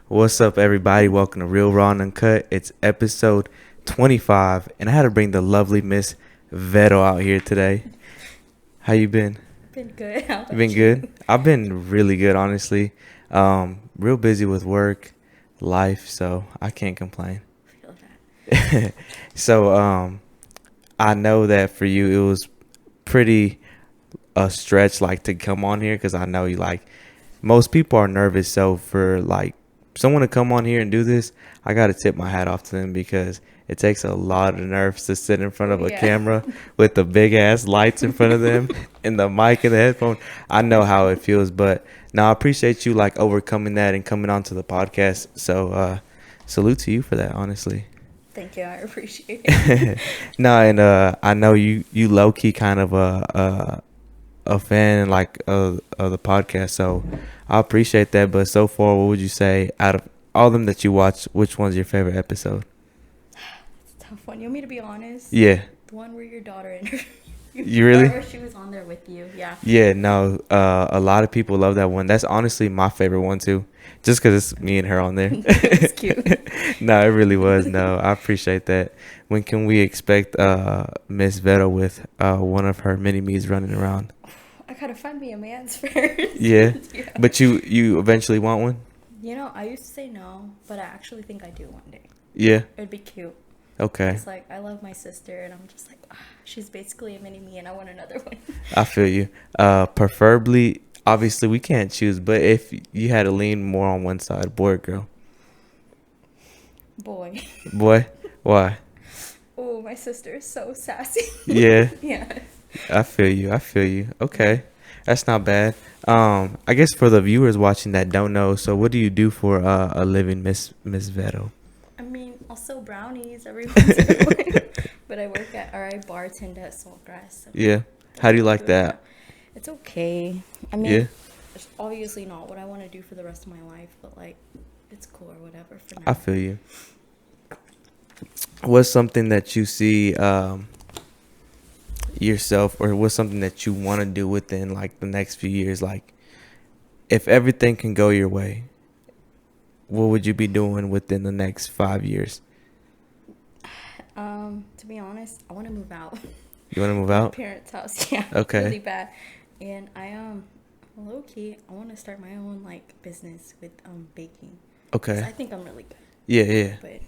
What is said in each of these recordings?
What's up, everybody? Welcome to Real.Raw.Uncut. It's episode 25, and I had to bring the lovely Miss Vero out here today. How you been? Been good. How You about been you? good? I've been really good, honestly. Real busy with work, life, so I can't complain. Feel that. So, I know that for you, it was pretty a stretch, like to come on here, because I know you like most people are nervous. So for like someone to come on here and do this, I gotta tip my hat off to them because it takes a lot of nerves to sit in front Oh of a yeah. camera with the big ass lights in front of them and the mic and the headphone. I know how it feels, but now I appreciate you like overcoming that and coming onto the podcast. So salute to you for that, honestly. Thank you. I appreciate it. No, and I know you low key kind of a fan like of the podcast, so I appreciate that. But so far, what would you say out of all of them that you watch, which one's your favorite episode? It's a tough one. You want me to be honest? Yeah, The one where your daughter interviewed you. you really? Where she was on there with you. Yeah. Yeah, no. A lot of people love that one. That's honestly my favorite one too, just because it's me and her on there. It was cute. No, it really was. No, I appreciate that. When can we expect Miss Vero with one of her mini me's running around? I gotta find me a man's first. Yeah, Yeah. but you eventually want one? You know, I used to say no, but I actually think I do one day. Yeah. It'd be cute. Okay. It's like I love my sister, and I'm just like, she's basically a mini me, and I want another one. I feel you. Preferably, obviously, we can't choose, but if you had to lean more on one side, boy or girl? Boy. Boy? Why? Oh, my sister is so sassy. Yeah, Yeah. I feel you. I feel you. Okay. That's not bad. I guess for the viewers watching that don't know, so what do you do for a living, Miss Vero? I mean, I'll sell brownies every once in a while. But I work at, or I bartend at Saltgrass. So Yeah. How do you like that? It's okay. I mean, Yeah. it's obviously not what I want to do for the rest of my life, but like, it's cool or whatever for now. I feel you. What's something that you see yourself, or what's something that you want to do within like the next few years? Like, if everything can go your way, what would you be doing within the next 5 years? To be honest, I want to move out. You want to move My out? parents' house, yeah, Okay. really bad. And low key, I want to start my own like business with baking. 'Cause I Okay. think I'm really good, Yeah, yeah. but I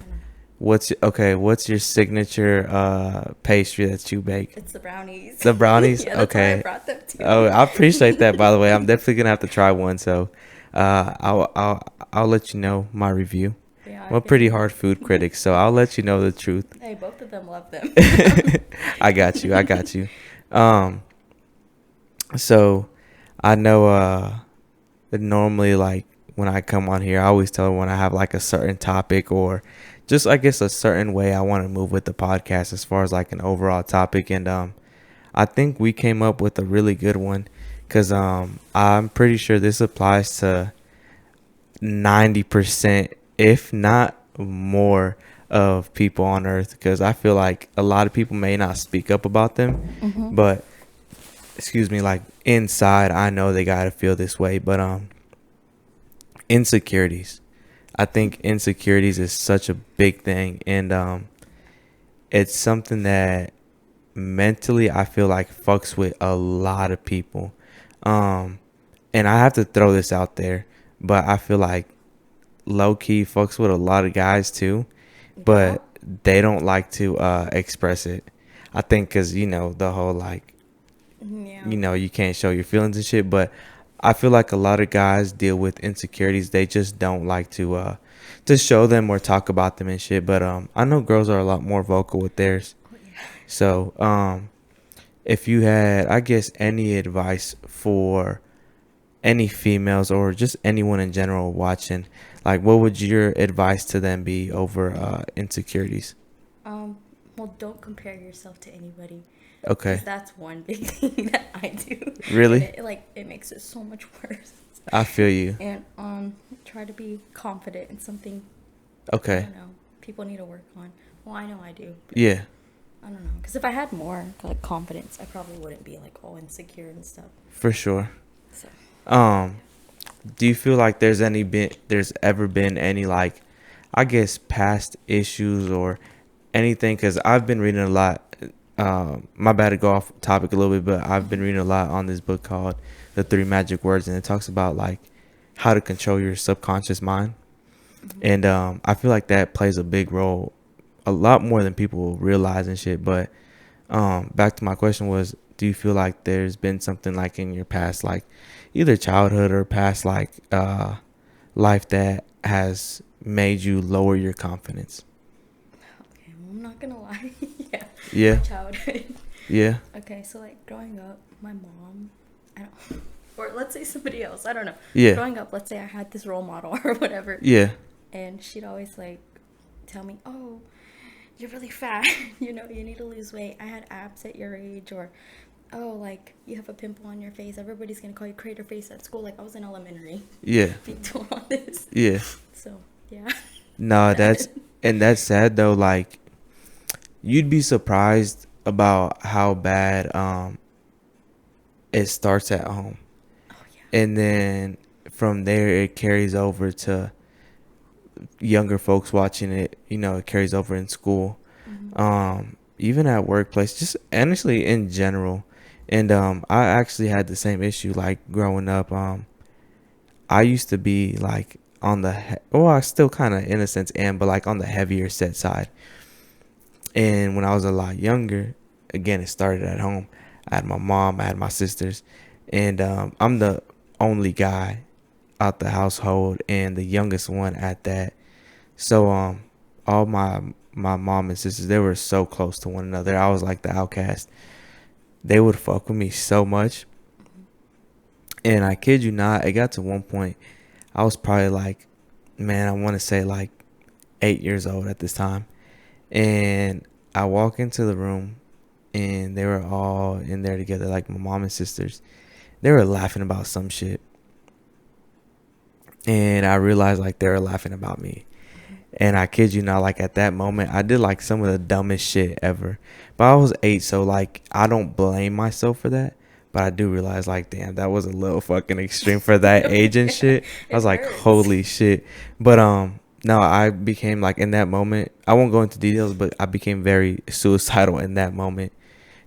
don't know. What's your signature pastry that you bake? It's the brownies. The brownies? Yeah, that's why I Okay. brought them too. Oh, I appreciate that, by the way. I'm definitely gonna have to try one, so I'll let you know my review. Yeah, I'm a I've pretty been. hard food critic, so I'll let you know the truth. Hey, both of them love them. I got you. I got you. Um, so I know that normally like when I come on here, I always tell when I have like a certain topic or just I guess a certain way I want to move with the podcast as far as like an overall topic, and I think we came up with a really good one because I'm pretty sure this applies to 90%, if not more, of people on earth, because I feel like a lot of people may not speak up about them, Mm-hmm. but excuse me, like inside I know they gotta feel this way. But insecurities, I think insecurities is such a big thing, and it's something that mentally I feel like fucks with a lot of people. um and I have to throw this out there, but I feel like low key fucks with a lot of guys too, Yeah. but they don't like to express it. I think because the whole like Yeah. you can't show your feelings and shit, but I feel like a lot of guys deal with insecurities. They just don't like to show them or talk about them and shit. But I know girls are a lot more vocal with theirs. Oh, yeah. So if you had, I guess, any advice for any females or just anyone in general watching, like what would your advice to them be over insecurities? Um, well, don't compare yourself to anybody. Okay. Because that's one big thing that I do. Really? And it makes it so much worse. I feel you. And try to be confident in something. I Okay. don't know. People need to work on. Well, I know I do. But Yeah. I don't know. Because if I had more like confidence, I probably wouldn't be like all insecure and stuff. For sure. So Um, do you feel like there's ever been any like, I guess, past issues or anything? Because I've been reading a lot. My bad to go off topic a little bit, but I've been reading a lot on this book called The Three Magic Words, and it talks about like how to control your subconscious mind. And I feel like that plays a big role, a lot more than people realize and shit. But back to my question was, do you feel like there's been something like in your past, like either childhood or past like life that has made you lower your confidence? Okay, well, I'm not gonna lie. Yeah, my Yeah, childhood. yeah, Okay, so like growing up, my mom, I don't, or let's say somebody else, I don't know. yeah, Growing up, let's say I had this role model or whatever, yeah, and she'd always like tell me, "Oh, you're really fat. You know, you need to lose weight. I had abs at your age," or "Oh, like you have a pimple on your face. Everybody's gonna call you crater face at school." Like I was in elementary yeah, being told all this. yeah. So yeah, No, that. that's sad though. Like you'd be surprised about how bad it starts at home, Oh yeah. and then from there it carries over to younger folks watching it. You know, it carries over in school, Mm-hmm. even at workplace, just honestly in general. And I actually had the same issue like growing up. I used to be like on the well, I still kind of in a sense am, but like on the heavier set side. And when I was a lot younger, again, it started at home. I had my mom, I had my sisters, and I'm the only guy out the household and the youngest one at that. So all my mom and sisters, they were so close to one another. I was like the outcast. They would fuck with me so much, and I kid you not, it got to one point I was probably like, man, I want to say like 8 years old at this time, and I walk into the room, and they were all in there together, like my mom and sisters. They were laughing about some shit, and I realized like they were laughing about me. And I kid you not, like at that moment, I did like some of the dumbest shit ever. But I was 8, so like I don't blame myself for that. But I do realize like, damn, that was a little fucking extreme for that age and Yeah, shit. I it was like, hurts. holy shit. But no, I became like in that moment. I won't go into details, but I became very suicidal in that moment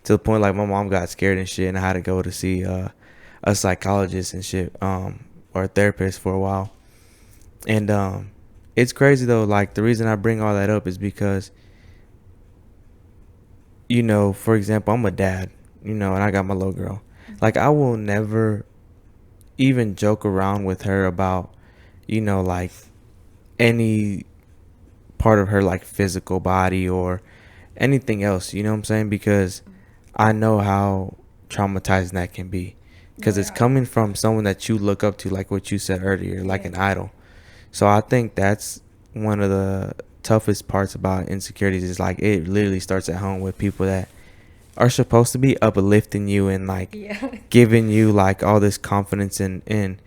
to the point like my mom got scared and shit, and I had to go to see a psychologist and shit, or a therapist for a while. And it's crazy though. Like the reason I bring all that up is because, you know, for example, I'm a dad, you know, and I got my little girl. Like I will never even joke around with her about, you know, like any part of her like physical body or anything else. You know what I'm saying? Because I know how traumatizing that can be. No, Because it's yeah, coming from someone that you look up to, like what you said earlier, like yeah. an idol. So I think that's one of the toughest parts about insecurities is like it literally starts at home with people that are supposed to be uplifting you and like Yeah. giving you like all this confidence and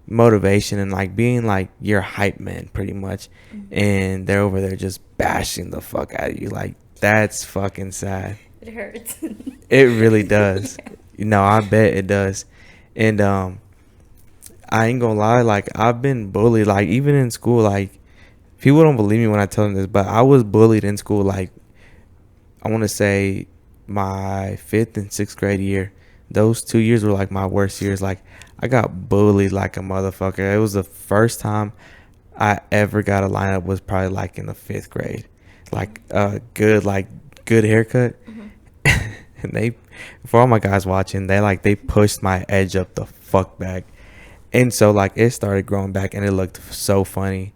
motivation and like being like your hype man pretty much, Mhm. and they're over there just bashing the fuck out of you. Like that's fucking sad. It hurts. It really does. Yeah. You know, I bet it does. And I ain't gonna lie, like I've been bullied, like even in school. Like people don't believe me when I tell them this, but I was bullied in school. Like I want to say my 5th and 6th grade year. Those 2 years were like my worst years. Like I got bullied like a motherfucker. It was the first time I ever got a lineup was probably like in the 5th grade. Like a good good haircut. Mhm. And they, for all my guys watching, they pushed my edge up the fuck back. And so like it started growing back and it looked so funny.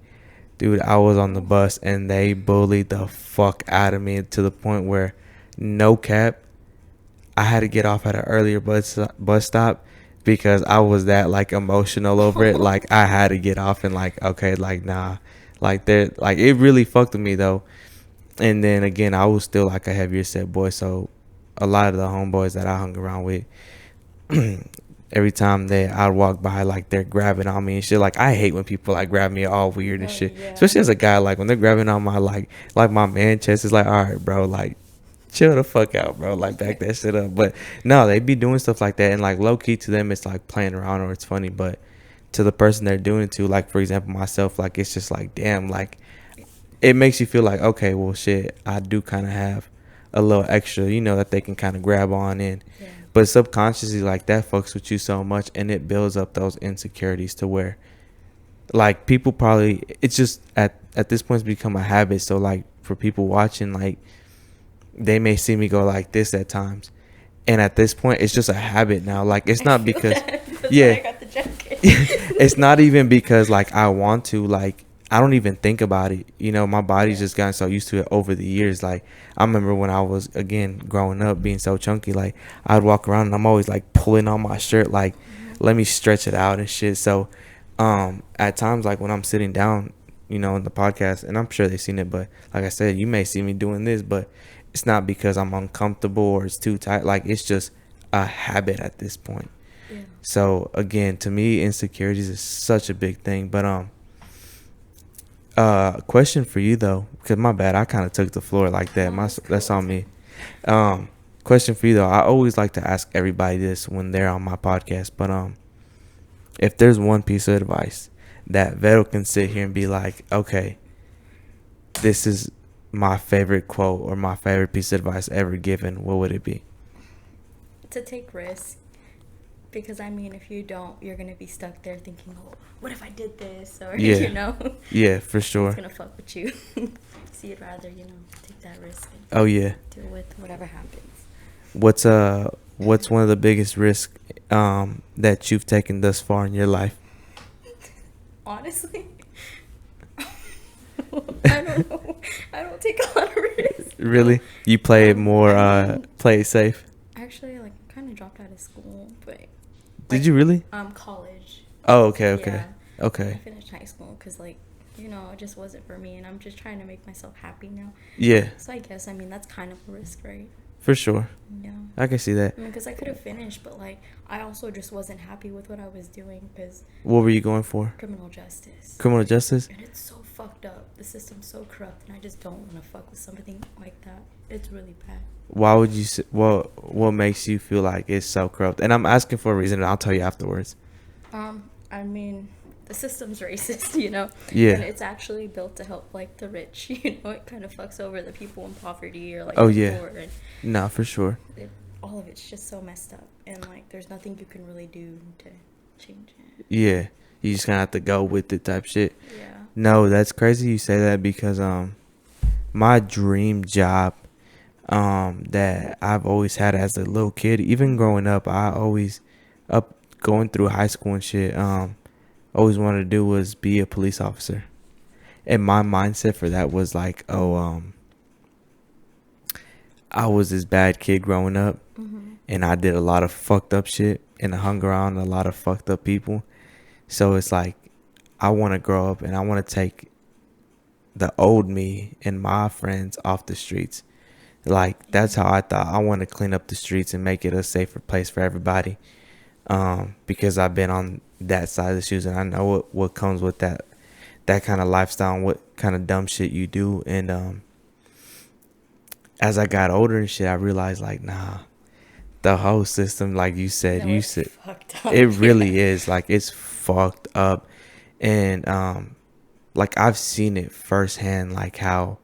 Dude, I was on the Oh. bus and they bullied the fuck out of me to the point where, no cap, I had to get off at an earlier bus stop because I was that like emotional over it. Like I had to get off and like, okay, like nah, like there, like it really fucked with me though. And then again, I was still like a heavier set boy, so a lot of the homeboys that I hung around with, every time they I'd walk by, like they're grabbing on me and shit. Like I hate when people like grab me all weird and Oh shit, yeah. especially as a guy. Like when they're grabbing on my like my man chest, it's like, all right, bro, like chill the fuck out, bro. Like back that shit up. But no, they be doing stuff like that, and like low key to them, it's like playing around or it's funny. But to the person they're doing it to. Like, for example, myself, like, it's just like, damn, like, it makes you feel like, okay, well, shit, I do kind of have a little extra, that they can kind of grab on in. Yeah. But subconsciously, like, that fucks with you so much, and it builds up those insecurities to where, like, people probably, it's just at this point it's become a habit. So, like, for people watching, like, they may see me go like this at times, and at this point it's just a habit now. Like, it's not because yeah, I got the jacket. it's not even because like I want to, like, I don't even think about it. My body's just gotten so used to it over the years. Like, I remember when I was, again, growing up, being so chunky, like, I'd walk around and I'm always like pulling on my shirt, like, let me stretch it out and shit. So at times, like, when I'm sitting down, in the podcast, and I'm sure they've seen it, but like I said, you may see me doing this, but it's not because I'm uncomfortable or it's too tight. Like, it's just a habit at this point. Yeah. So again, to me, insecurities is such a big thing. But question for you though, because my bad, I kind of took the floor like that. That's on me. Question for you though. I always like to ask everybody this when they're on my podcast, but if there's one piece of advice that Vero can sit here and be like, okay, this is my favorite quote or my favorite piece of advice ever given, what would it be? To take risks. Because, I mean, if you don't, you're going to be stuck there thinking, oh, what if I did this? Or, Yeah. Yeah, for sure. It's going to fuck with you. So you'd rather, take that risk and deal with whatever happens. What's one of the biggest risks that you've taken thus far in your life? Honestly, I don't know. I don't take a lot of risks. Really? You play it more, play it safe? Actually, like, I kind of dropped out of school, but... Did you really? College. Oh, okay. Yeah. Okay. I finished high school because, like, it just wasn't for me, and I'm just trying to make myself happy now. Yeah. So I guess, that's kind of a risk, right? For sure. Yeah. I can see that. Because I could have finished, but, like, I also just wasn't happy with what I was doing because... What were you going for? Criminal justice. Criminal justice? And it's so fucked up. The system's so corrupt, and I just don't want to fuck with something like that. It's really bad. Why would you say, what makes you feel like it's so corrupt? And I'm asking for a reason, and I'll tell you afterwards. The system's racist, Yeah. And it's actually built to help, like, the rich, it kind of fucks over the people in poverty or, like, Oh, the yeah. poor. And No, for sure. all of it's just so messed up. And, like, there's nothing you can really do to change it. Yeah. You just kind of have to go with it type shit. Yeah. No, that's crazy you say that because my dream job that I've always had as a little kid, even growing up, going through high school and shit, always wanted to do was be a police officer. And my mindset for that was like, I was this bad kid growing up, and I did a lot of fucked up shit, and I hung around a lot of fucked up people. So it's like, I want to grow up and I want to take the old me and my friends off the streets. Like, that's how I thought. I want to clean up the streets and make it a safer place for everybody. Because I've been on that side of the shoes, and I know what comes with that kind of lifestyle and what kind of dumb shit you do. And as I got older and shit, I realized, like, nah, the whole system, like you said, fucked up. it really is. Like, it's fucked up. And like, I've seen it firsthand, like how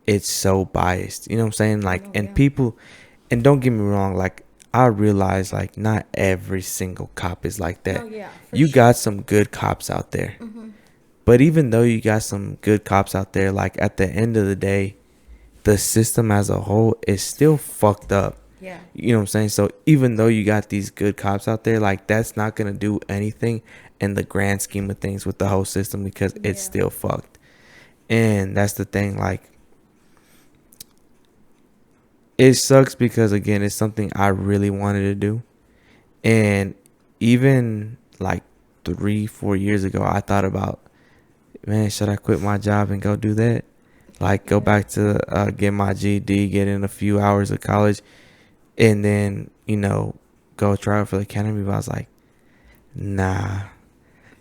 it's so biased. You know what I'm saying? Like, people, and don't get me wrong, like, I realize, like, not every single cop is like that. Oh, yeah, you got some good cops out there. But even though you got some good cops out there, like, at the end of the day, the system as a whole is still fucked up. Yeah. You know what I'm saying? So even though you got these good cops out there, like, that's not going to do anything in the grand scheme of things with the whole system because it's still fucked. And that's the thing, like, it sucks because, again, it's something I really wanted to do. And even like 3-4 years ago, I thought about, man, should I quit my job and go do that? Like, go back to get my GED, get in a few hours of college, and then, go try out for the academy. But I was like, nah.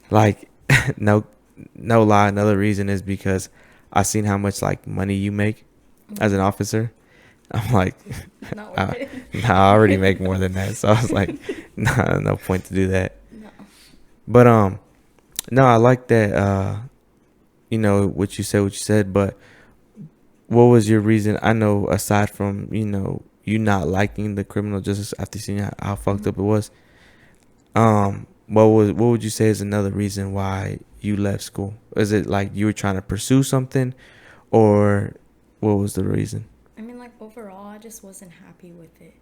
Like, no lie. Another reason is because I seen how much, like, money you make as an officer. I'm like, Not worth it. I already make more than that. So I was like, nah, no point to do that. No. But no, I like that. What you said. But what was your reason? I know aside from you not liking the criminal justice after seeing how fucked up it was. What would you say is another reason why you left school? Is it like you were trying to pursue something, or what was the reason? I mean, like, overall, I just wasn't happy with it.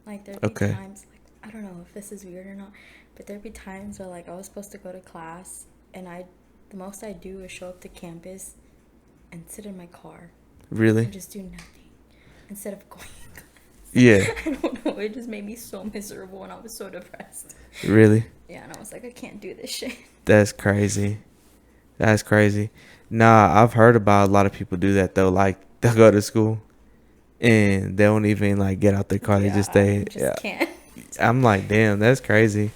Like, there'd be Okay. times, like, I don't know if this is weird or not, but there'd be times where, like, I was supposed to go to class, and the most I do is show up to campus and sit in my car Really? and just do nothing instead of going to class. Yeah. I don't know. It just made me so miserable, and I was so depressed. Really? Yeah, and I was like, I can't do this shit. That's crazy. That's crazy. Nah, I've heard about a lot of people do that though. Like they'll go to school and they don't even like get out their car. They just I stay. just Yeah. can't. I'm like, damn, that's crazy.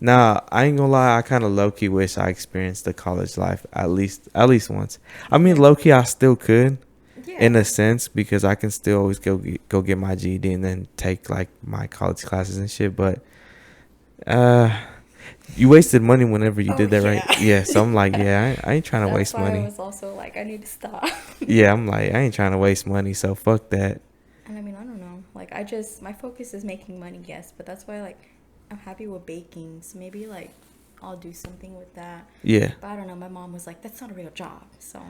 Nah, I ain't gonna lie. I kind of low key wish I experienced the college life at least once. I mean, Yeah. low key, I still could, Yeah. in a sense, because I can still always go get my GED and then take like my college classes and shit. But uh, you wasted money whenever you Oh, did that, right? yeah. Yeah. So I'm like, yeah, I ain't trying to That's waste why I money. was also like, I need to stop. Yeah, I'm like, I ain't trying to waste money. So fuck that. And I mean, I don't know. Like, my focus is making money, yes, but that's why, like, I'm happy with baking. So maybe, like, I'll do something with that. Yeah. But I don't know. My mom was like, that's not a real job. So.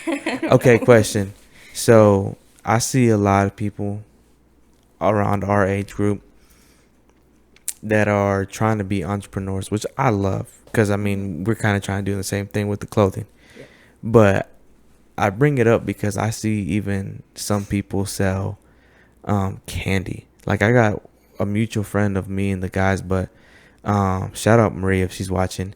Okay, question. So I see a lot of people around our age group that are trying to be entrepreneurs, which I love because I mean we're kind of trying to do the same thing with the clothing. Yeah. But I bring it up because I see even some people sell candy. Like I got a mutual friend of me and the guys, but shout out Maria if she's watching.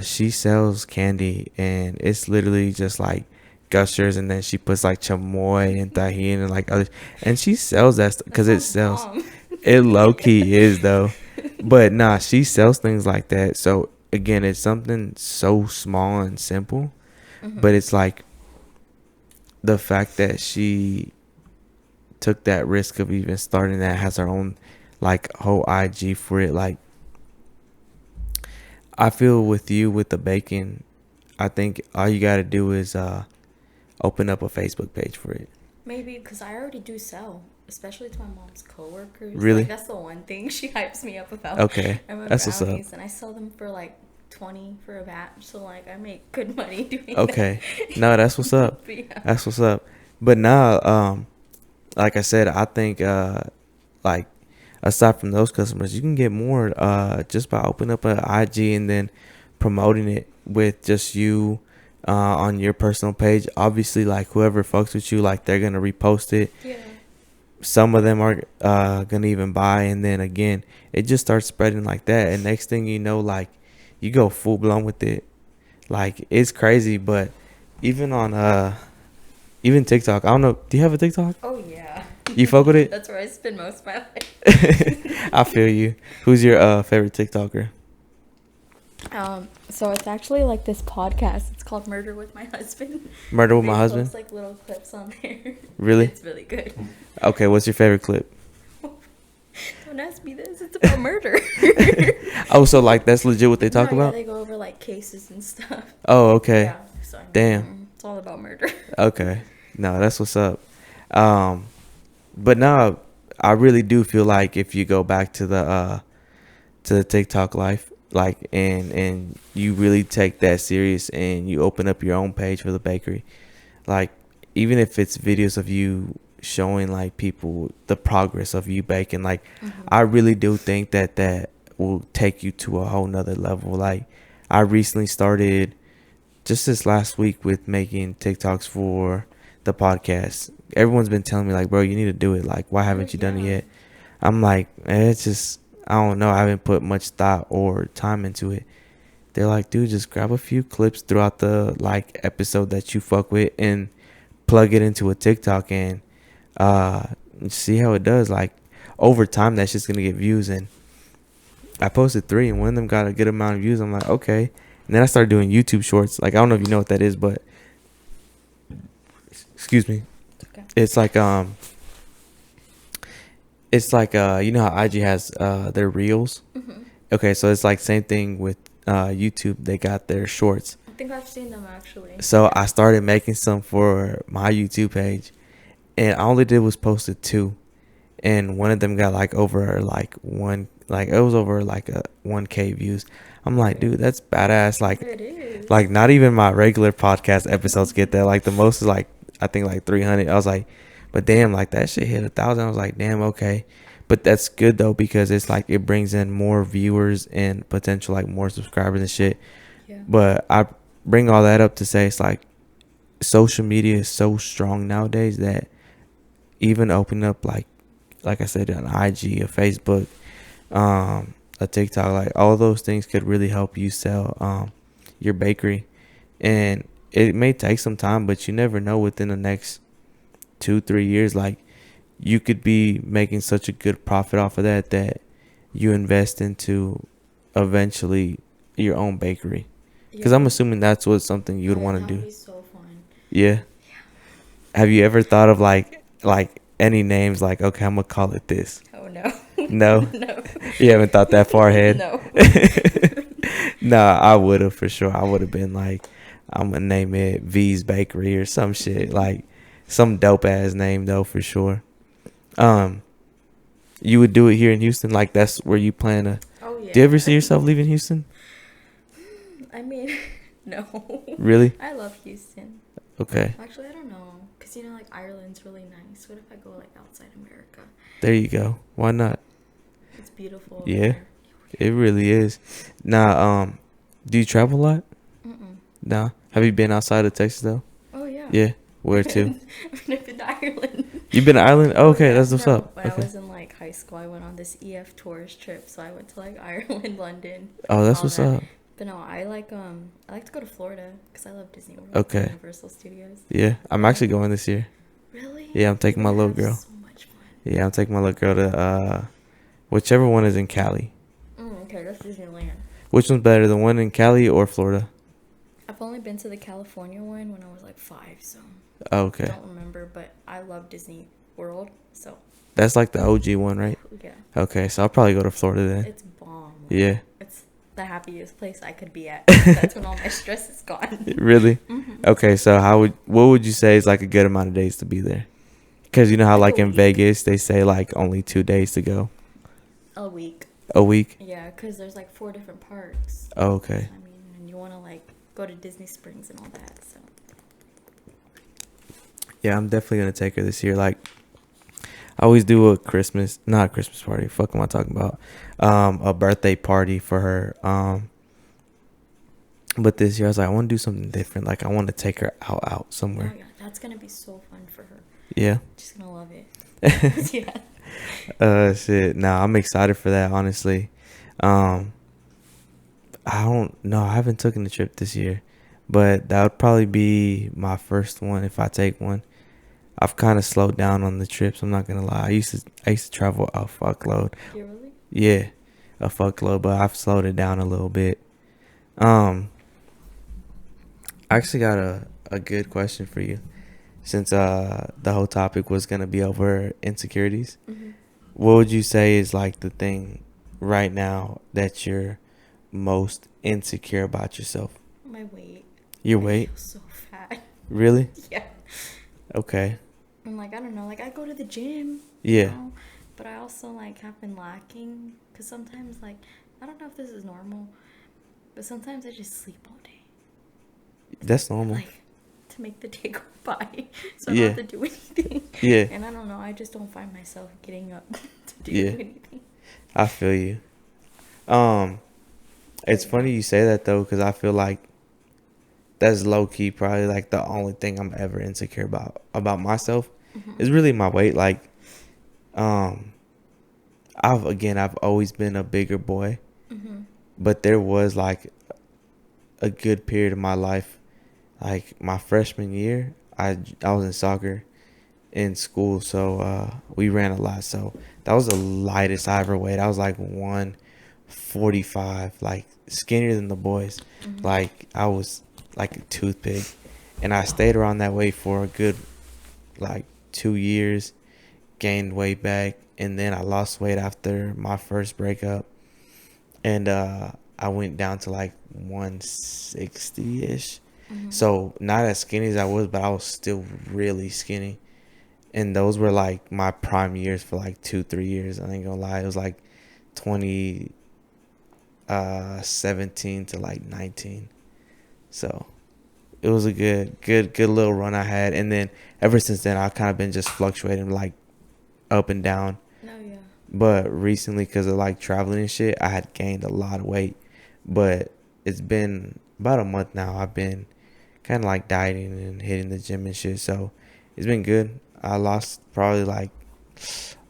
She sells candy and it's literally just like gushers, and then she puts like chamoy and tahini and like others, and she sells that because That it sounds sells. bomb. It low key is though, but nah, she sells things like that. So again, it's something so small and simple, but it's like the fact that she took that risk of even starting that, has her own like whole IG for it. Like I feel with you with the baking, I think all you gotta do is open up a Facebook page for it. Maybe because I already do sell, especially to my mom's coworkers. Really? Like, that's the one thing she hypes me up about. Okay, I remember that's what's up. brownies, and I sell them for like 20 for a batch. So like, I make good money doing Okay, that. no, that's what's up. But yeah. That's what's up. But now, like I said, I think like aside from those customers, you can get more just by opening up an IG and then promoting it with just you on your personal page. Obviously, like whoever fucks with you, like they're gonna repost it. Yeah. Some of them are gonna even buy, and then again, it just starts spreading like that. And next thing you know, like you go full blown with it. Like it's crazy, but even on even TikTok, I don't know. Do you have a TikTok? Oh yeah. You fuck with it? That's where I spend most of my life. I feel you. Who's your favorite TikToker? So it's actually like this podcast. It's called Murder with My Husband. Murder with They My Husband? post like little clips on there. Really? It's really good. Okay, what's your favorite clip? Don't ask me this. It's about murder. Oh, so like that's legit what they talk No, yeah, about? they go over like cases and stuff. Oh, okay. Yeah. So Damn. it's all about murder. Okay. No, that's what's up. But no, I really do feel like if you go back to the TikTok life, like and you really take that serious and you open up your own page for the bakery, like even if it's videos of you showing like people the progress of you baking, like I really do think that will take you to a whole nother level. Like I recently started just this last week with making TikToks for the podcast. Everyone's been telling me like, bro, you need to do it. Like, why haven't you done it Yeah. yet? I'm like, it's just, I don't know. I haven't put much thought or time into it. They're like, dude, just grab a few clips throughout the like episode that you fuck with and plug it into a TikTok and see how it does. Like over time, that's just gonna get views. And I posted 3, and one of them got a good amount of views. I'm like, okay. And then I started doing YouTube shorts. Like I don't know if you know what that is, but excuse me. Okay. It's like you know how IG has their reels, Okay, so it's like same thing with YouTube. They got their shorts. I think I've seen them actually. So I started making some for my YouTube page, and I only did was posted two, and one of them got like over like one, like it was over like a 1K views. I'm like, dude, that's badass. It is. Like not even my regular podcast episodes get that. Like the most is like I think like 300. I was like, but damn, like that shit hit 1,000. I was like, damn, okay. But that's good though because it's like it brings in more viewers and potential like more subscribers and shit. Yeah. But I bring all that up to say it's like social media is so strong nowadays that even opening up like I said, an IG, a Facebook, a TikTok, like all those things could really help you sell your bakery. And it may take some time, but you never know within the next 2-3 years, like you could be making such a good profit off of that you invest into eventually your own bakery. Because I'm assuming that's what something you would want to do. That would be so fun. Yeah. Have you ever thought of like any names like, okay, I'm gonna call it this? Oh no. No. No. You haven't thought that far ahead? No. Nah, I would have for sure. I would have been like, I'm gonna name it V's Bakery or some shit, like some dope ass name though for sure. You would do it here in Houston, like that's where you plan to. Oh yeah. Do you ever see yourself leaving Houston? I mean, no. Really? I love Houston. Okay. Actually, I don't know, cause like Ireland's really nice. What if I go like outside America? There you go. Why not? It's beautiful. Yeah, There. it really is. Now, do you travel a lot? Nah. Have you been outside of Texas though? Oh yeah. Yeah. Where to? I've been to Ireland. You been to Ireland? Oh, okay, that's what's up. When Okay. I was in like high school, I went on this EF tourist trip, so I went to like Ireland, London. Oh, that's all what's that. up. But no, I like to go to Florida because I love Disney World. Okay. Universal Studios. Yeah, I'm actually going this year. Really? Yeah, I'm taking my You're gonna little have girl. So much fun. Yeah, I'm taking my little girl to whichever one is in Cali. Okay, that's Disneyland. Which one's better, the one in Cali or Florida? I've only been to the California one when I was like 5, so Oh, I okay. don't remember. But I love Disney World, so That's like the OG one, right? yeah, Okay, so I'll probably go to Florida then. it's bomb. Yeah. It's the happiest place I could be at. That's when all my stress is gone. Really? Okay, so what would you say is like a good amount of days to be there? Because you know how like in Vegas they say like only 2 days to go. A week. A week? Yeah, because there's like 4 different parks. Oh, okay. I mean, and you want to like go to Disney Springs and all that, so. Yeah, I'm definitely gonna take her this year. Like, I always do not a Christmas party. Fuck am I talking about? A birthday party for her. But this year I was like, I want to do something different. Like, I want to take her out somewhere. Oh yeah, that's gonna be so fun for her. Yeah. She's gonna love it. Yeah. Shit. Nah, I'm excited for that. Honestly, I don't know. I haven't taken a trip this year, but that would probably be my first one if I take one. I've kind of slowed down on the trips. I'm not gonna lie. I used to travel a fuckload. You really? Yeah, a fuckload, but I've slowed it down a little bit. I actually got a good question for you, since the whole topic was gonna be over insecurities. Mm-hmm. What would you say is like the thing right now that you're most insecure about yourself? My weight. Your I weight? feel so fat. Really? Yeah. Okay. I'm like, I don't know. Like, I go to the gym. Yeah. You know, but I also like have been lacking because sometimes like I don't know if this is normal, but sometimes I just sleep all day. That's normal. Like to make the day go by, so I Yeah. don't have to do anything. Yeah. And I don't know. I just don't find myself getting up to do Yeah. anything. I feel you. It's funny you say that though, because I feel like that's low key probably like the only thing I'm ever insecure about myself. Mm-hmm. Is really my weight. Like, I've always been a bigger boy, Mm-hmm. but there was like a good period of my life, like my freshman year, I was in soccer in school, so we ran a lot. So that was the lightest I ever weighed. I was like 145, like skinnier than the boys. Mm-hmm. Like I was like a toothpick, and I stayed around that weight for a good like 2 years, gained weight back, and then I lost weight after my first breakup. and I went down to like 160 ish. Mm-hmm. So not as skinny as I was, but I was still really skinny. And those were like my prime years for like 2 3 years. I ain't gonna lie, it was like 2017 to like 19. So it was a good little run I had, and then ever since then I've kind of been just fluctuating like up and down. No, yeah. But recently, because of like traveling and shit, I had gained a lot of weight. But it's been about a month now. I've been kind of like dieting and hitting the gym and shit. So it's been good. I lost probably like,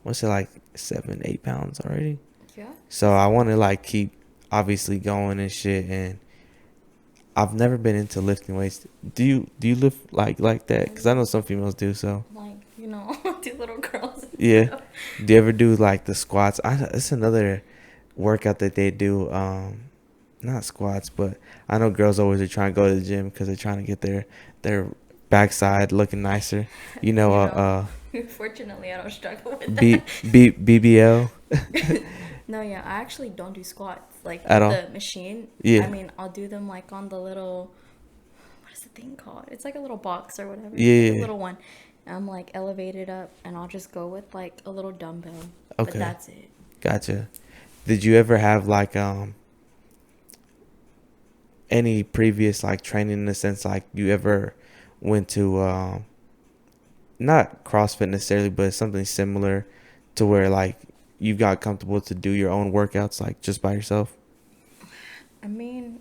what's it, like 7 8 pounds already. Yeah. So I want to like keep obviously going and shit. And I've never been into lifting weights. Do you lift like that? Because I know some females do. So Like, two little girls and yeah. stuff. Do you ever do like the squats? It's another workout that they do. Not squats, but I know girls always are trying to go to the gym because they're trying to get their backside looking nicer. You know, You know, fortunately, I don't struggle with B that. B BBL No, yeah, I actually don't do squats. Like at with all. the machine, I Yeah, mean, I'll do them like on the little, what is the thing called? It's like a little box or whatever, like a yeah. little one. I'm like elevated up, and I'll just go with like a little dumbbell. But Okay, that's it. gotcha. Did you ever have like any previous like training in the sense like you ever went to not CrossFit necessarily, but something similar to where like you got comfortable to do your own workouts like just by yourself? I mean,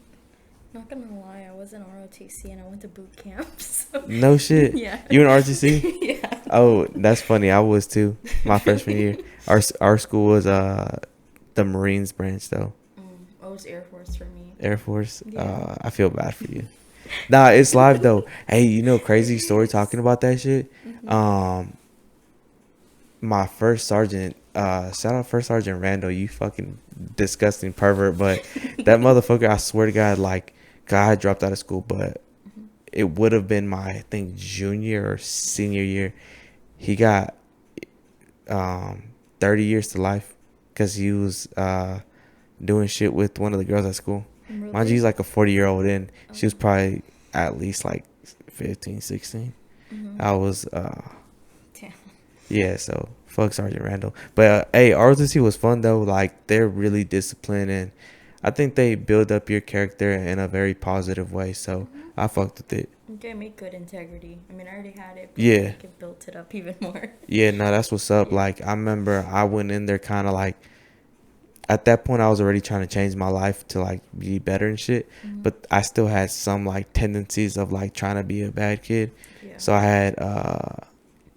not gonna lie, I was in ROTC and I went to boot camp. So No shit. yeah, You in RTC? yeah. Oh, that's funny. I was too. My freshman year. Our school was the Marines branch though. It was Air Force for me. Air Force. Yeah. I feel bad for you. Nah, it's live though. Hey, crazy story talking about that shit. Mhm. Um, my first sergeant, shout out First Sergeant Randall, you fucking disgusting pervert, but that motherfucker, I swear to God, like, God, I dropped out of school, but Mhm. it would have been my, I think, junior or senior year. He got 30 years to life because he was doing shit with one of the girls at school. Mind you, Really? he's like a 40-year-old, and she was Oh. probably at least like 15, 16. Mhm. I was Damn. yeah, so fuck Sergeant Randall. But hey, ROTC was fun though. Like they're really disciplined, and I think they build up your character in a very positive way. So Mhm. I fucked with it. You gave me good integrity. I mean, I already had it, but Yeah, like it built it up even more. yeah, no, that's what's up. Yeah. Like I remember I went in there kind of like at that point I was already trying to change my life to like be better and shit, Mhm. but I still had some like tendencies of like trying to be a bad kid. Yeah. So I had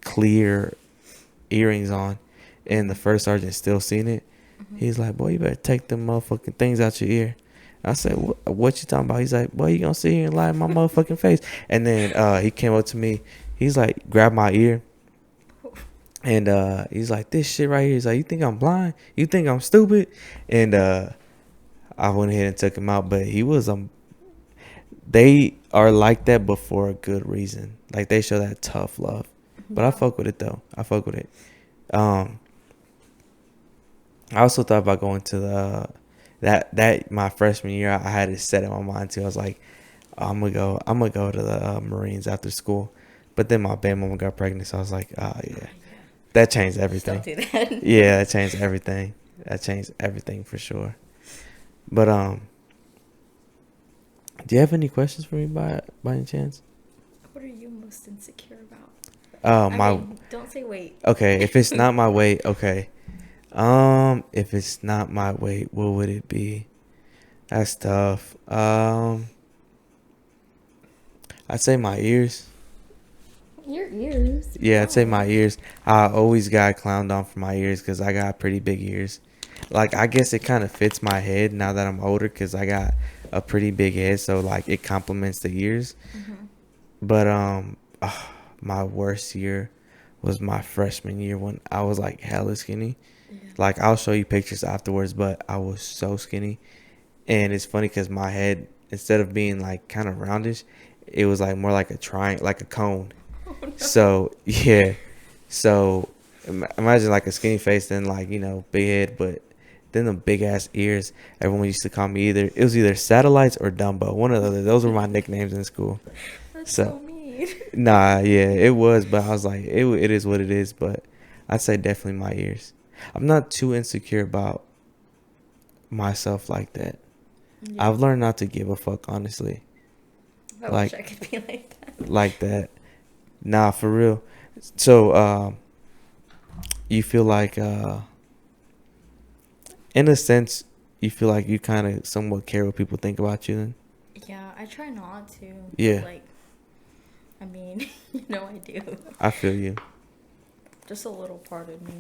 clear earrings on, and the Mhm. first sergeant still seen it. Mhm. He's like, "Boy, you better take them motherfucking things out your ear." I said, "What you talking about?" He's like, "Boy, you gonna sit here and lie in my motherfucking face?" And then he came up to me. He's like, grabbed my ear, and he's like, "This shit right here." He's like, "You think I'm blind? You think I'm stupid?" And I went ahead and took him out, but he was They are like that, but for a good reason. Like they show that tough love. But I Yeah. fuck with it though. I fuck with it. Um, I also thought about going to the that my freshman year. I had it set in my mind too. I was like, oh, I'm gonna go to the Marines after school. But then my baby mama got pregnant, so I was like, oh yeah, Yeah. that changed Just don't everything. do that. Yeah, that changed everything. That changed everything for sure. But do you have any questions for me by any chance? What are you most insecure about? I My mean, don't say wait. okay. If it's not my weight, okay. If it's not my weight, what would it be? That's tough. I'd say my ears. Your ears. Yeah, I'd say Oh. my ears. I always got clowned on for my ears because I got pretty big ears. Like, I guess it kind of fits my head now that I'm older because I got a pretty big head. So, like, it complements the ears. Mhm. But, my worst year was my freshman year when I was, like, hella skinny. Yeah. Like, I'll show you pictures afterwards, but I was so skinny. And it's funny because my head, instead of being, like, kind of roundish, it was, like, more like a triangle, like a cone. Oh no. So yeah, so imagine like a skinny face and like big head, but then the big ass ears. Everyone used to call me either satellites or Dumbo. One of the other. Those were my nicknames in school. That's So so mean. nah, yeah, it was, but I was like, it is what it is. But I'd say definitely my ears. I'm not too insecure about myself like that. Yeah. I've learned not to give a fuck, honestly, I wish like I could be like that. like that. Nah, for real. So, you feel like, in a sense, you feel like you kind of somewhat care what people think about you. Then, Yeah, I try not to, but yeah, like, I mean, I do. I feel you. Just a little part of me.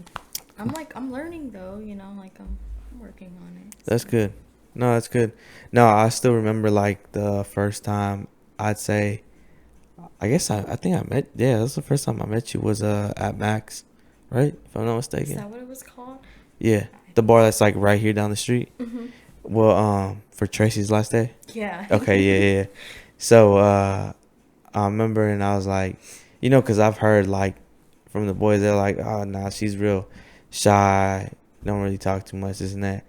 I'm learning though, like I'm working on it. That's So. good. No, that's good. No, I still remember like the first time. I'd say, I guess I think I met. Yeah, that's the first time I met you was at Max, right? If I'm not Is mistaken. that what it was called? Yeah, I the think bar so. that's like right here down the street. Mm-hmm. Well, for Tracy's last day. Yeah. Okay, yeah. So I remember, and I was like, because I've heard like from the boys, they're like, oh nah, she's real shy, don't really talk too much, this and that.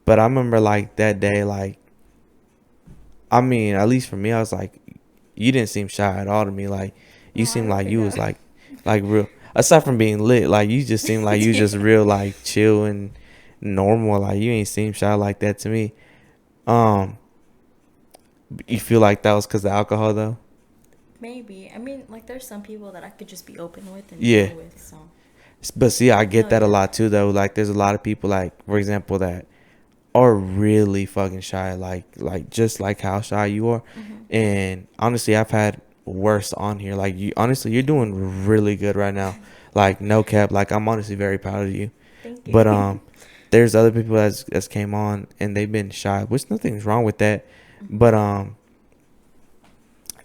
But I remember like that day, like, I mean, at least for me, I was like, you didn't seem shy at all to me. Like, you No, I seemed don't like think you was I. like real. Aside from being lit, like you just seemed like you just Yeah. real, like chill and normal. Like you ain't seem shy like that to me. Um, you feel like that was because of alcohol though? Maybe. I mean, like, there's some people that I could just be open with and Yeah. chill with. So. But see, I get Hell that a yeah. lot too though. Like there's a lot of people like, for example, that are really fucking shy, like just like how shy you are. Mm-hmm. And honestly, I've had worse on here. Like you, honestly, you're doing really good right now. Like no cap. Like I'm honestly very proud of you. Thank But you. there's other people that's came on and they've been shy, which nothing's wrong with that. Mm-hmm. But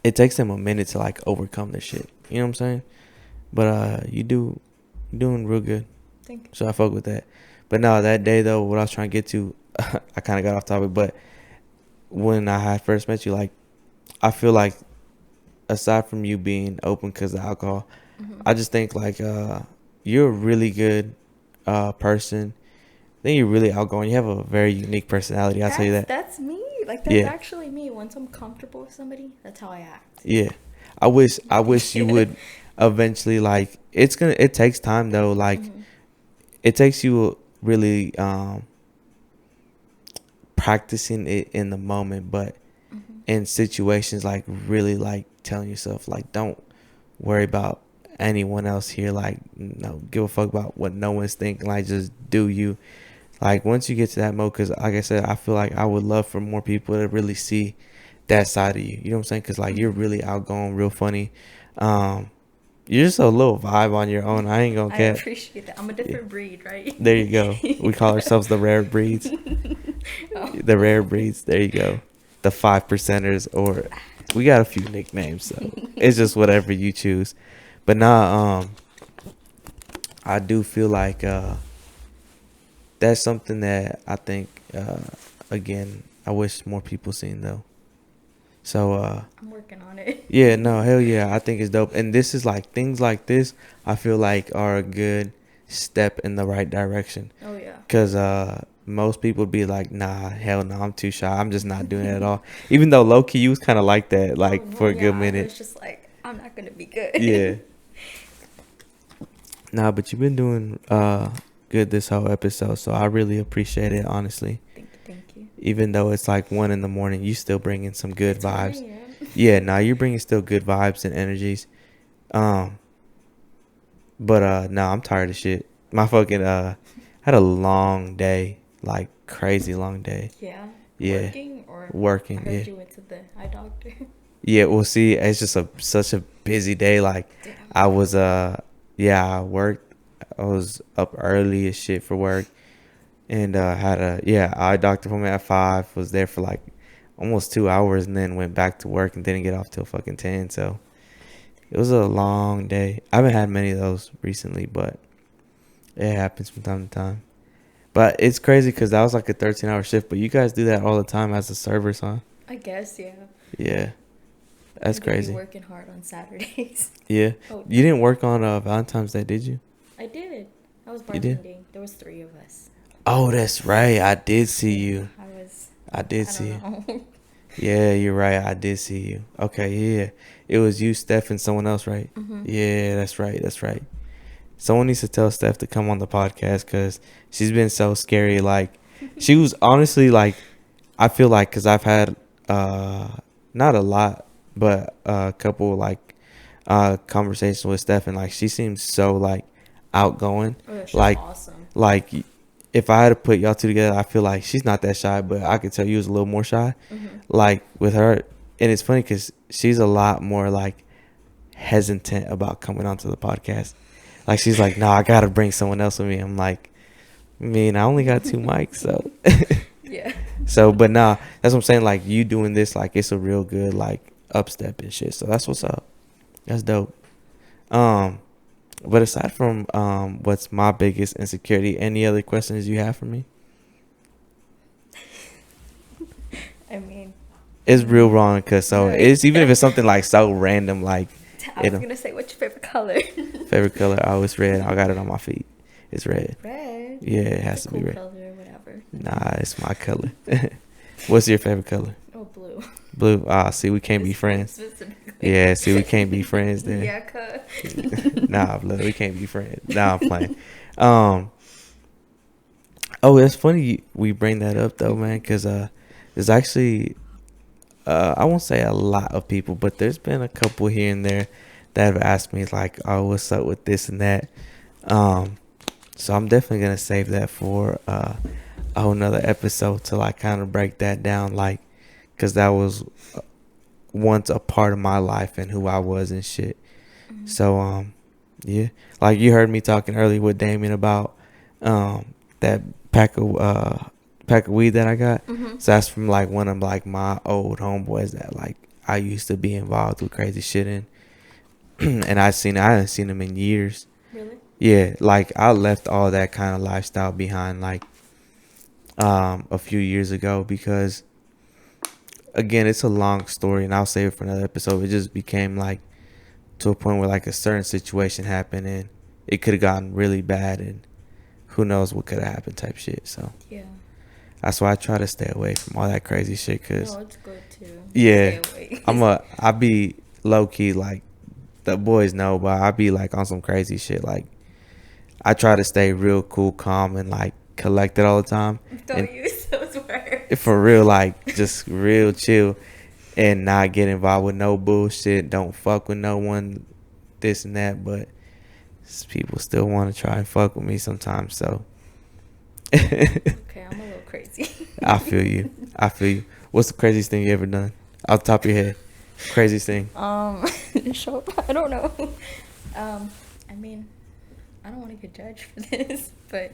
it takes them a minute to like overcome this shit. You know what I'm saying? But you're doing real good. Thank you. So I fuck with that. But no, that day though, what I was trying to get to, I kind of got off topic. But when I had first met you, like I feel like aside from you being open because of alcohol, Mm-hmm. I just think like you're a really good person. I think you're really outgoing. You have a very unique personality. I'll tell you that. That's me. Like, that's Yeah, actually me. Once I'm comfortable with somebody, that's how I act. yeah. I wish you Yeah. would eventually like. It takes time though. Like Mm-hmm. it takes you really practicing it in the moment, but Mm-hmm. in situations like really like telling yourself like don't worry about anyone else here, like no give a fuck about what no one's thinking, like just do you. Like once you get to that mode, because like I said, I feel like I would love for more people to really see that side of you, you know what I'm saying? Because like you're Mm-hmm. really outgoing, real funny. um you're just a little vibe on your own, I ain't gonna I cap. appreciate that. I'm a Yeah, different breed, right? there you go, we call ourselves the rare breeds. Oh. The rare breeds. There you go. The 5%ers, or we got a few nicknames, so it's just whatever you choose. But nah, I do feel like that's something that I think again I wish more people seen though. So I'm working on it. yeah, no, hell yeah, I think it's dope. And this is like things like this I feel like are a good step in the right direction. Oh yeah. Cause most people would be like, nah, hell no, I'm too shy. I'm just not doing it at all. Even though low key you was kind of like that, Oh like for no, a good yeah. I minute. was just like, I'm not gonna be good. Yeah. Nah, but you've been doing good this whole episode, so I really appreciate it, honestly. Thank you. Thank you. Even though it's like 1 in the morning, you still bringing some good It's 1 vibes. a.m. Yeah, nah, you're bringing still good vibes and energies. Um, but nah, I'm tired of shit. My fucking had a long day, like crazy long day. Yeah. Yeah. Working or I Working, heard yeah. you went to the eye doctor. Yeah, well see, it's just such a busy day. Like Damn. I was yeah, I worked. I was up early as shit for work and had a eye doctor appointment at 5, was there for like almost 2 hours and then went back to work and didn't get off till fucking 10. So it was a long day. I haven't had many of those recently, but it happens from time to time. But it's crazy because that was like a 13-hour shift, but you guys do that all the time as the servers, huh? I guess, yeah. Yeah. That's I'm gonna be crazy. working hard on Saturdays. Yeah. Oh, You didn't work on Valentine's Day, did you? I did. I was You did? bartending. There was 3 of us. Oh, that's right. I did see you. I was, I did I see don't you. know. Yeah, you're right. I did see you. Okay, yeah. It was you, Steph, and someone else, right? Hmm. Yeah, that's right. That's right. Someone needs to tell Steph to come on the podcast because she's been so scary. Like, she was honestly like, I feel like, because I've had uh not a lot, but a couple like conversations with Steph, and like she seems so like outgoing. Oh, yeah, she's Like, awesome. like if I had to put y'all two together, I feel like she's not that shy, but I could tell you was a little more shy. Hmm. Like with her, and it's funny because she's a lot more like hesitant about coming onto the podcast. Like she's like, "No, I gotta bring someone else with me." I'm like, "I mean, I only got two mics, so." Yeah. So, but nah, that's what I'm saying. Like you doing this, like it's a real good like upstep and shit. So that's what's up. That's dope. Um, but aside from what's my biggest insecurity? Any other questions you have for me? I mean, It's real wrong, cause so right. it's even if it's something like so random, like I you was know, gonna say, what's your favorite color? favorite color. Oh, it's red. I got it on my feet. It's red. Red. Yeah, it It's has a to be cool red. color, whatever. Nah, it's my color. What's your favorite color? Oh, blue. Blue. Ah, see, we can't be It's blue friends. specifically. Yeah, see, we can't be friends then. Yeah, cuz. Nah, blood, we can't be friends. Nah, I'm playing. Um, oh, it's funny we bring that up though, man, because there's actually I won't say a lot of people, but there's been a couple here and there that have asked me like, oh, what's up with this and that. Um, so I'm definitely gonna save that for a whole nother episode to like kind of break that down, like, because that was once a part of my life and who I was and shit. Mhm. So yeah, like you heard me talking earlier with Damien about that pack of pack of weed that I got. Mhm. So that's from like one of like my old homeboys that like I used to be involved with crazy shit in. And I hadn't seen him in years. Really? Yeah, like I left all that kind of lifestyle behind like a few years ago because again it's a long story and I'll save it for another episode. It just became like to a point where like a certain situation happened and it could have gotten really bad and who knows what could have happened type shit. So Yeah. that's why I try to stay away from all that crazy shit because No, it's good to yeah, stay away. I be low key like the boys know, but I be like on some crazy shit. Like I try to stay real cool, calm, and like collected all the time. Don't And use those words. for real, like just real chill and not get involved with no bullshit. Don't fuck with no one, this and that. But people still want to try and fuck with me sometimes. So Okay, I'm a little crazy. I feel you. I feel you. What's the craziest thing you ever done? Off the top of your head. Craziest thing. Sure. I don't know. I mean, I don't want to get judged for this, but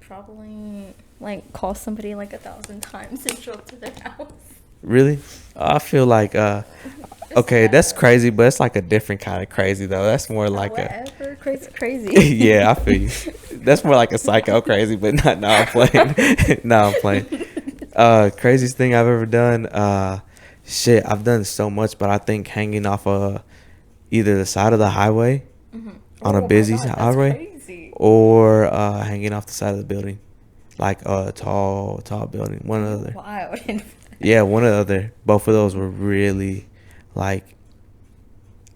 probably like call somebody like 1,000 times and show up to their house. Really? I feel like Just okay, that's that. crazy, but it's like a different kind of crazy though. That's more like a Whatever, crazy. yeah, I feel you. That's more like a psycho crazy, but not. No, I'm playing. No, I'm playing. Craziest thing I've ever done. Shit, I've done so much, but I think hanging off either the side of the highway Mhm. on a Oh my busy God, that's highway, crazy. or hanging off the side of the building, like a tall building. One or the other. Wild. Yeah, one or the other. Both of those were really, like,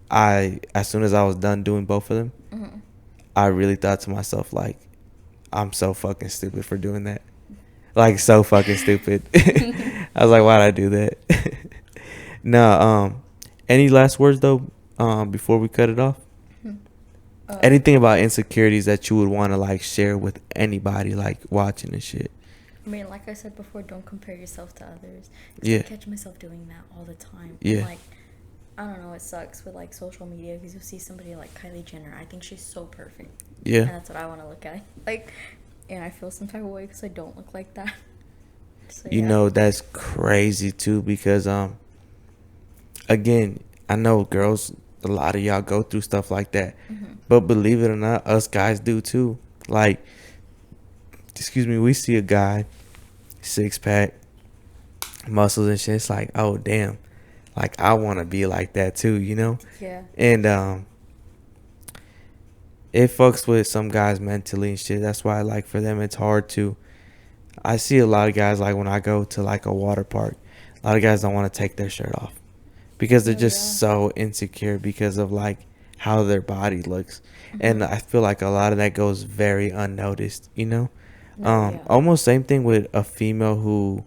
as soon as I was done doing both of them, Mhm. I really thought to myself like, I'm so fucking stupid for doing that. Like so fucking stupid. I was like, why'd I do that? No, any last words though, before we cut it off? Mhm. Anything about insecurities that you would want to like share with anybody like watching and shit? I mean, like I said before, don't compare yourself to others. 'Cause Yeah. I catch myself doing that all the time. Yeah. And, like, I don't know, it sucks with like social media because you'll see somebody like Kylie Jenner. I think she's so perfect. Yeah. And that's what I want to look at. Like, and I feel some type of way because I don't look like that. So, You yeah. know, that's crazy too because again, I know girls, a lot of y'all go through stuff like that. Mhm. But believe it or not, us guys do too. Like, excuse me, we see a guy, 6-pack, muscles and shit. It's like, oh damn, like I want to be like that too, you know. Yeah. And it fucks with some guys mentally and shit. That's why, like, for them, it's hard to. I see a lot of guys, like, when I go to, like, a water park, a lot of guys don't want to take their shirt off because they're Oh yeah. just so insecure because of, like, how their body looks. And Mhm. I feel like a lot of that goes very unnoticed, you know? No, yeah. Almost same thing with a female who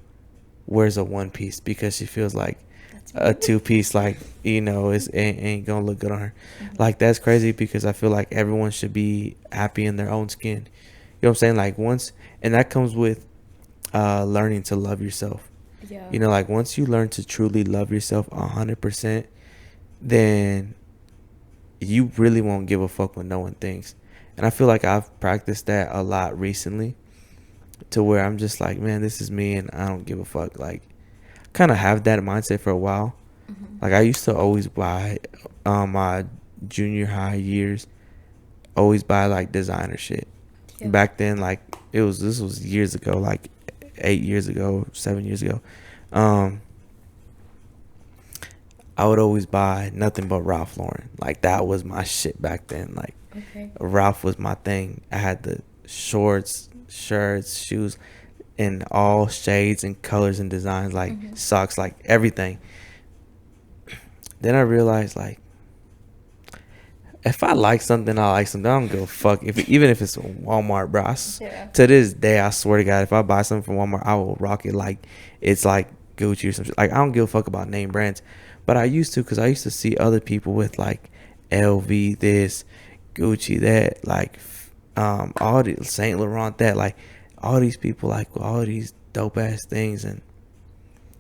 wears a one piece because she feels like That's a me. two piece, like, is ain't gonna look good on her. Mhm. Like, that's crazy because I feel like everyone should be happy in their own skin. You know what I'm saying? Like, once, and that comes with learning to love yourself. Yeah. Like, once you learn to truly love yourself 100%, then you really won't give a fuck what no one thinks. And I feel like I've practiced that a lot recently to where I'm just like, man, this is me and I don't give a fuck. Like, kind of have that mindset for a while. Mhm. Like, I used to always buy, my junior high years, always buy like designer shit. Yeah. Back then, like, this was years ago, like 8 years ago, 7 years ago. Um, I would always buy nothing but Ralph Lauren. Like, that was my shit back then. Like, Okay. Ralph was my thing. I had the shorts, shirts, shoes in all shades and colors and designs, like Mhm. socks, like everything. Then I realized, like, if I like something, I like something. I don't give a fuck even if it's Walmart, bro. Yeah. To this day, I swear to God, if I buy something from Walmart, I will rock it like it's like Gucci or something. Like, I don't give a fuck about name brands, but I used to, because I used to see other people with like LV this, Gucci that, like all the Saint Laurent that, like all these people like with all these dope ass things, and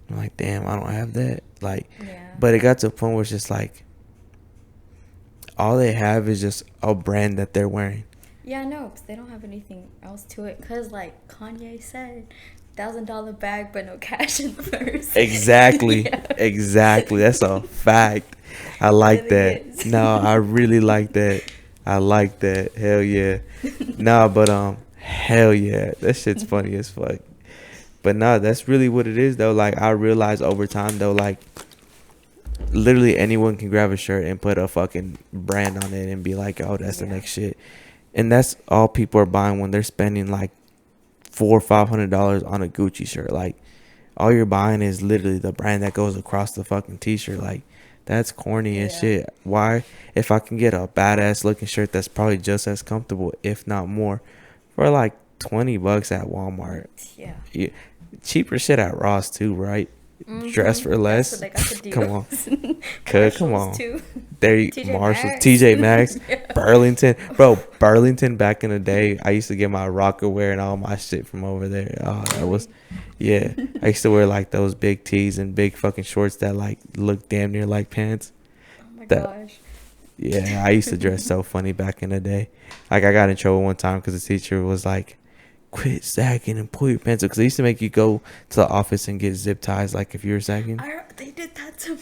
I'm like, damn, I don't have that. Like, Yeah. but it got to a point where it's just like all they have is just a brand that they're wearing. Yeah, no, because they don't have anything else to it. Because, like Kanye said, $1,000 bag, but no cash in the purse. Exactly. Yeah. Exactly. That's a fact. I It like really that. is. No, I really like that. I like that. Hell yeah. Nah, but hell yeah. That shit's funny as fuck. But nah, that's really what it is though. Like, I realized over time though, like, literally anyone can grab a shirt and put a fucking brand on it and be like, oh, that's the Yeah. next shit. And that's all people are buying when they're spending like $400 or $500 on a Gucci shirt. Like, all you're buying is literally the brand that goes across the fucking t-shirt. Like, that's corny as Yeah. shit. Why? If I can get a badass looking shirt that's probably just as comfortable, if not more, for like $20 at Walmart. Yeah. Yeah, cheaper shit at Ross too, right? Dress for That's less. what they got the Come on, deals. come Marshalls on. too. There, TJ Marshalls, Maxx. TJ Maxx, Yeah. Burlington, bro. Burlington back in the day, I used to get my rocker wear and all my shit from over there. Oh, that was, Really? yeah. I used to wear like those big tees and big fucking shorts that like look damn near like pants. Oh my That, gosh. yeah, I used to dress so funny back in the day. Like, I got in trouble one time because the teacher was like, quit sagging and pull your pants up, because they used to make you go to the office and get zip ties, like, if you were sagging. They did that to me.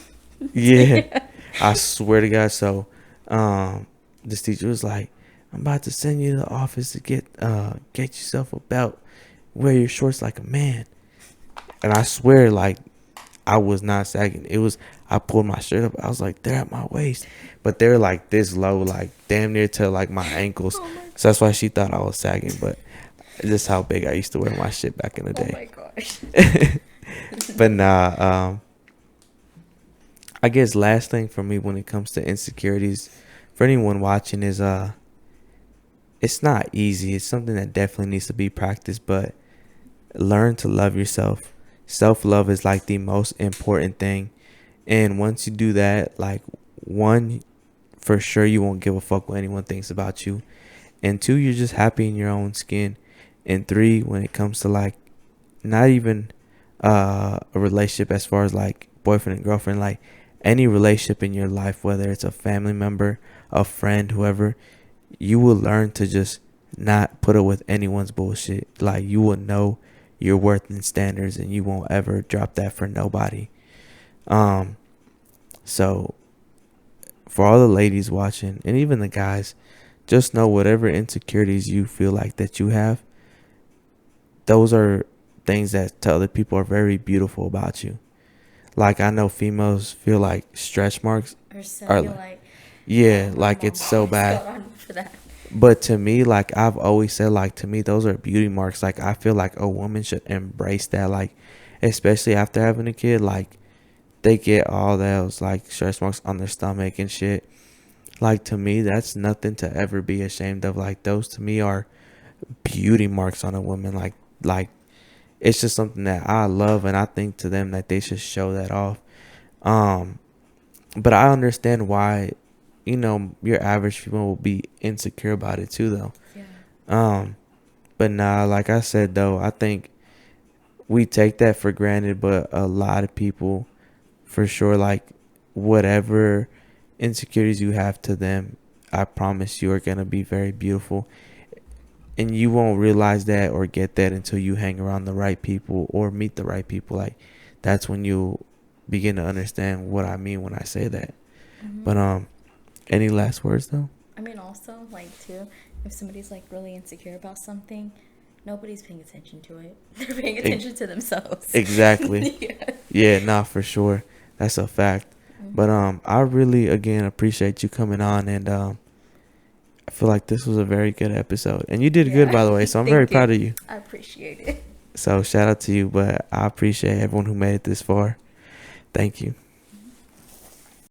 Yeah, Yeah. I swear to God. So, this teacher was like, I'm about to send you to the office to get yourself a belt, wear your shorts like a man. And I swear, like, I was not sagging. It was, I pulled my shirt up, I was like, they're at my waist, but they're like this low, like damn near to like my ankles. Oh my. So that's why she thought I was sagging. But this is how big I used to wear my shit back in the Oh my day. gosh. But nah, I guess last thing for me when it comes to insecurities, for anyone watching, is it's not easy. It's something that definitely needs to be practiced, but learn to love yourself. Self-love is like the most important thing. And once you do that, like, one, for sure you won't give a fuck what anyone thinks about you. And two, you're just happy in your own skin. And three, when it comes to like not even a relationship, as far as like boyfriend and girlfriend, like any relationship in your life, whether it's a family member, a friend, whoever, you will learn to just not put up with anyone's bullshit. Like, you will know your worth and standards, and you won't ever drop that for nobody. So for all the ladies watching, and even the guys, just know whatever insecurities you feel like that you have, those are things that to other people are very beautiful about you. Like, I know females feel like stretch marks Or are like, cellulite. yeah, Oh, my like mom it's so always bad. got on for that. But to me, like I've always said, like to me, those are beauty marks. Like I feel like a woman should embrace that. Like, especially after having a kid, like they get all those like stretch marks on their stomach and shit. Like to me, that's nothing to ever be ashamed of. Like those to me are beauty marks on a woman. Like it's just something that I love, and I think to them that they should show that off. Um, but I understand why, your average female will be insecure about it too, though. Yeah. Um, but nah, like I said though, I think we take that for granted, but a lot of people, for sure, like whatever insecurities you have to them, I promise you are gonna be very beautiful, and you won't realize that or get that until you hang around the right people or meet the right people. Like that's when you begin to understand what I mean when I say that. Mm-hmm. But any last words though? I mean, also, like, too, if somebody's, like, really insecure about something, nobody's paying attention to it. They're paying attention to themselves. Exactly. Yeah. Yeah, nah, for sure. That's a fact. But Mm-hmm. I really again appreciate you coming on, and I feel like this was a very good episode. And you did good, Yeah. by the way, so I'm very Thank proud you. of you. I appreciate it. So shout out to you, but I appreciate everyone who made it this far. Thank you.